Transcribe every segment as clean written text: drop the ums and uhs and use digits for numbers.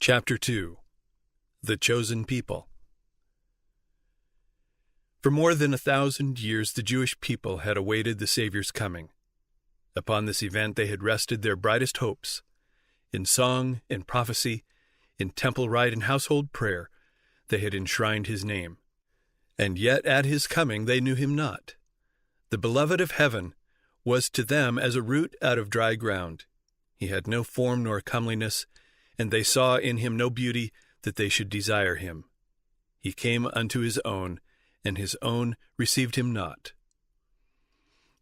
Chapter 2. The Chosen People. For more than 1,000 years the Jewish people had awaited the Savior's coming. Upon this event they had rested their brightest hopes. In song and prophecy, in temple rite and household prayer, they had enshrined his name. And yet at his coming they knew him not. The beloved of heaven was to them as a root out of dry ground. He had no form nor comeliness, and they saw in him no beauty that they should desire him. He came unto his own, and his own received him not.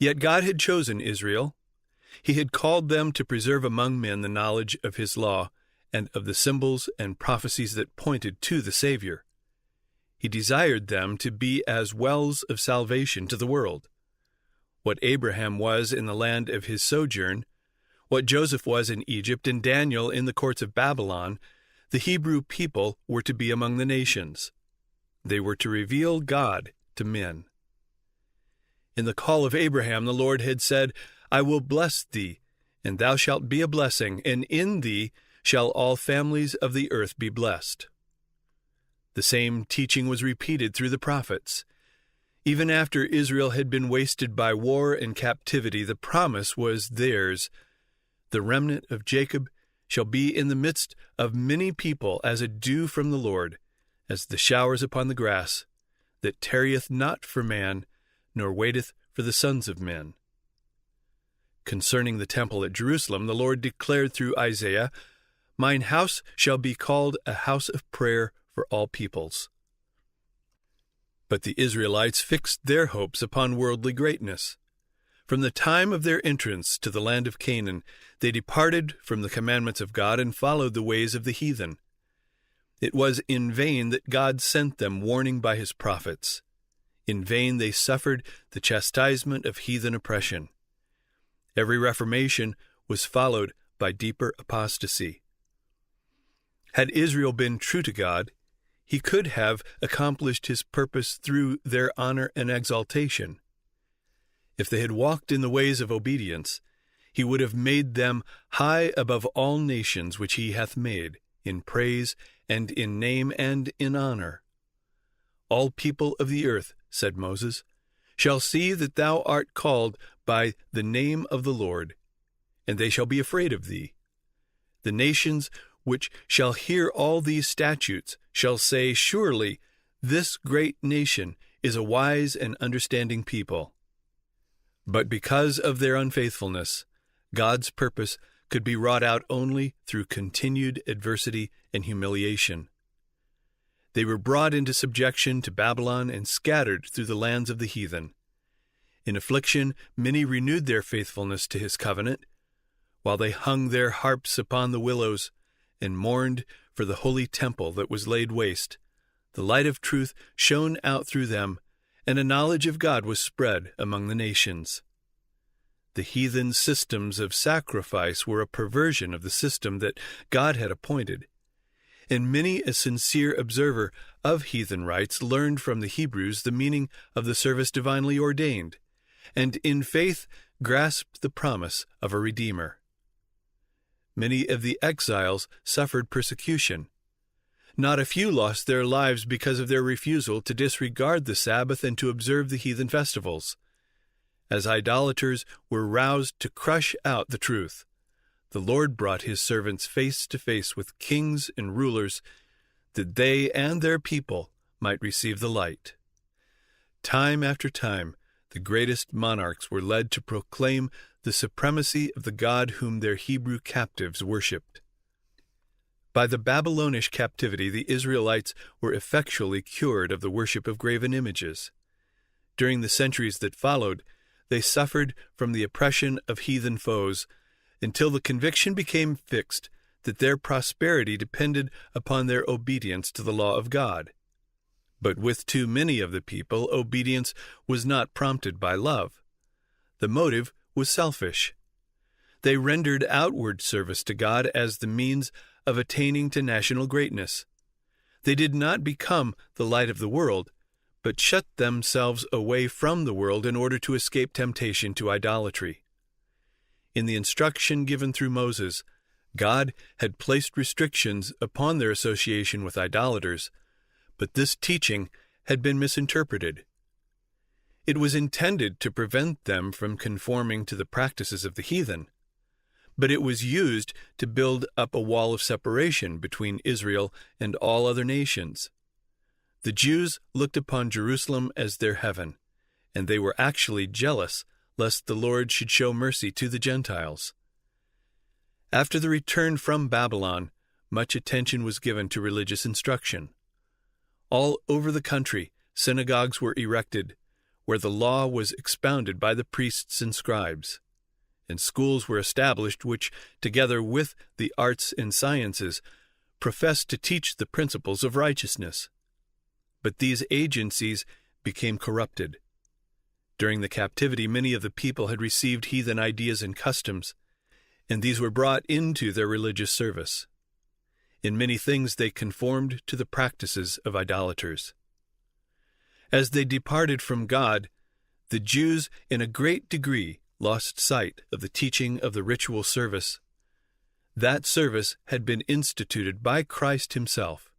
Yet God had chosen Israel. He had called them to preserve among men the knowledge of his law and of the symbols and prophecies that pointed to the Savior. He desired them to be as wells of salvation to the world. What Abraham was in the land of his sojourn, what Joseph was in Egypt and Daniel in the courts of Babylon, the Hebrew people were to be among the nations. They were to reveal God to men. In the call of Abraham, the Lord had said, I will bless thee, and thou shalt be a blessing, and in thee shall all families of the earth be blessed. The same teaching was repeated through the prophets. Even after Israel had been wasted by war and captivity, the promise was theirs. The remnant of Jacob shall be in the midst of many people as a dew from the Lord, as the showers upon the grass, that tarrieth not for man, nor waiteth for the sons of men. Concerning the temple at Jerusalem, the Lord declared through Isaiah, Mine house shall be called a house of prayer for all peoples. But the Israelites fixed their hopes upon worldly greatness. From the time of their entrance to the land of Canaan, they departed from the commandments of God and followed the ways of the heathen. It was in vain that God sent them warning by his prophets. In vain they suffered the chastisement of heathen oppression. Every reformation was followed by deeper apostasy. Had Israel been true to God, he could have accomplished his purpose through their honor and exaltation. If they had walked in the ways of obedience, he would have made them high above all nations which he hath made, in praise and in name and in honor. All people of the earth, said Moses, shall see that thou art called by the name of the Lord, and they shall be afraid of thee. The nations which shall hear all these statutes shall say, Surely this great nation is a wise and understanding people. But because of their unfaithfulness, God's purpose could be wrought out only through continued adversity and humiliation. They were brought into subjection to Babylon and scattered through the lands of the heathen. In affliction, many renewed their faithfulness to his covenant, while they hung their harps upon the willows and mourned for the holy temple that was laid waste. The light of truth shone out through them, and a knowledge of God was spread among the nations. The heathen systems of sacrifice were a perversion of the system that God had appointed, and many a sincere observer of heathen rites learned from the Hebrews the meaning of the service divinely ordained, and in faith grasped the promise of a Redeemer. Many of the exiles suffered persecution. Not a few lost their lives because of their refusal to disregard the Sabbath and to observe the heathen festivals. As idolaters were roused to crush out the truth, the Lord brought his servants face to face with kings and rulers, that they and their people might receive the light. Time after time, the greatest monarchs were led to proclaim the supremacy of the God whom their Hebrew captives worshipped. By the Babylonish captivity, the Israelites were effectually cured of the worship of graven images. During the centuries that followed, they suffered from the oppression of heathen foes, until the conviction became fixed that their prosperity depended upon their obedience to the law of God. But with too many of the people, obedience was not prompted by love. The motive was selfish. They rendered outward service to God as the means of attaining to national greatness. They did not become the light of the world, but shut themselves away from the world in order to escape temptation to idolatry. In the instruction given through Moses, God had placed restrictions upon their association with idolaters, but this teaching had been misinterpreted. It was intended to prevent them from conforming to the practices of the heathen, but it was used to build up a wall of separation between Israel and all other nations. The Jews looked upon Jerusalem as their heaven, and they were actually jealous lest the Lord should show mercy to the Gentiles. After the return from Babylon, much attention was given to religious instruction. All over the country, synagogues were erected, where the law was expounded by the priests and scribes, and schools were established which, together with the arts and sciences, professed to teach the principles of righteousness. But these agencies became corrupted. During the captivity, many of the people had received heathen ideas and customs, and these were brought into their religious service. In many things they conformed to the practices of idolaters. As they departed from God, the Jews in a great degree lost sight of the teaching of the ritual service. That service had been instituted by Christ himself.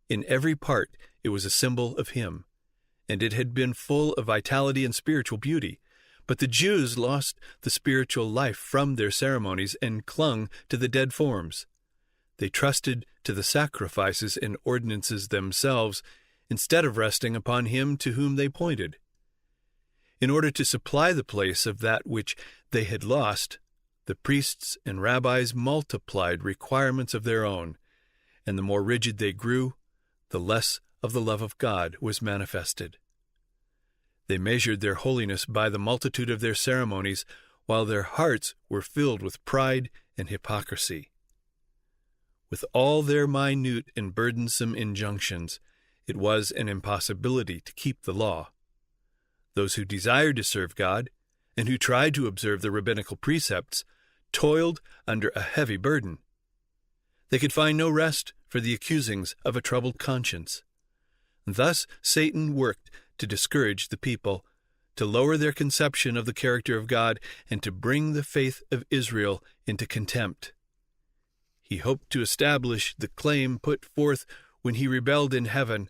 In every part it was a symbol of him, and it had been full of vitality and spiritual beauty. But the Jews lost the spiritual life from their ceremonies and clung to the dead forms. They trusted to the sacrifices and ordinances themselves instead of resting upon him to whom they pointed. In order to supply the place of that which they had lost, the priests and rabbis multiplied requirements of their own, and the more rigid they grew, the less of the love of God was manifested. They measured their holiness by the multitude of their ceremonies, while their hearts were filled with pride and hypocrisy. With all their minute and burdensome injunctions, it was an impossibility to keep the law. Those who desired to serve God, and who tried to observe the rabbinical precepts, toiled under a heavy burden. They could find no rest for the accusings of a troubled conscience. Thus Satan worked to discourage the people, to lower their conception of the character of God, and to bring the faith of Israel into contempt. He hoped to establish the claim put forth when he rebelled in heaven,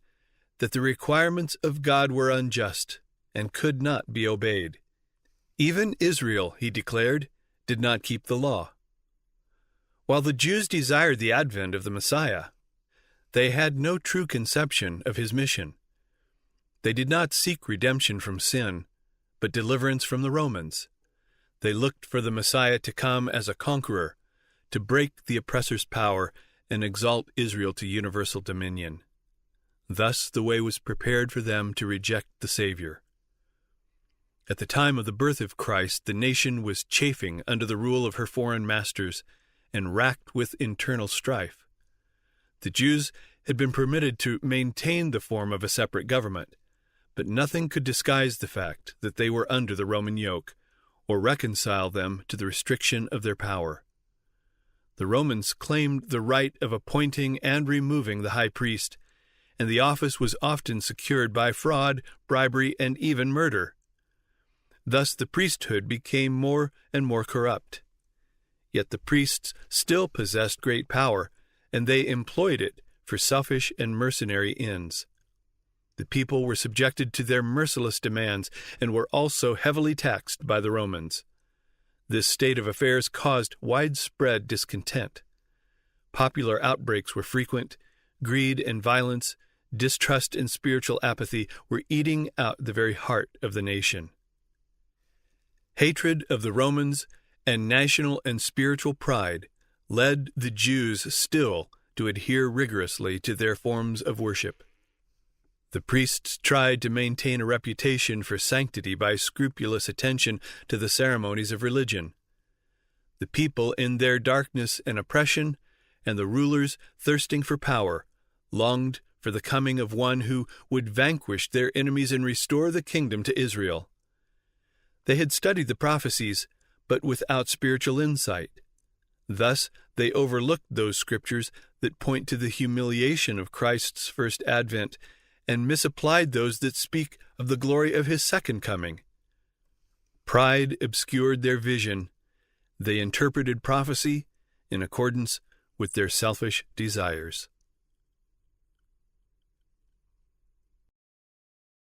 that the requirements of God were unjust and could not be obeyed. Even Israel, he declared, did not keep the law. While the Jews desired the advent of the Messiah, they had no true conception of his mission. They did not seek redemption from sin, but deliverance from the Romans. They looked for the Messiah to come as a conqueror, to break the oppressor's power and exalt Israel to universal dominion. Thus the way was prepared for them to reject the Savior. At the time of the birth of Christ, the nation was chafing under the rule of her foreign masters and racked with internal strife. The Jews had been permitted to maintain the form of a separate government, but nothing could disguise the fact that they were under the Roman yoke, or reconcile them to the restriction of their power. The Romans claimed the right of appointing and removing the high priest, and the office was often secured by fraud, bribery, and even murder. Thus the priesthood became more and more corrupt. Yet the priests still possessed great power, and they employed it for selfish and mercenary ends. The people were subjected to their merciless demands and were also heavily taxed by the Romans. This state of affairs caused widespread discontent. Popular outbreaks were frequent. Greed and violence, distrust and spiritual apathy were eating out the very heart of the nation. Hatred of the Romans and national and spiritual pride led the Jews still to adhere rigorously to their forms of worship. The priests tried to maintain a reputation for sanctity by scrupulous attention to the ceremonies of religion. The people, in their darkness and oppression, and the rulers, thirsting for power, longed for the coming of one who would vanquish their enemies and restore the kingdom to Israel. They had studied the prophecies, but without spiritual insight. Thus, they overlooked those scriptures that point to the humiliation of Christ's first advent, and misapplied those that speak of the glory of his second coming. Pride obscured their vision. They interpreted prophecy in accordance with their selfish desires.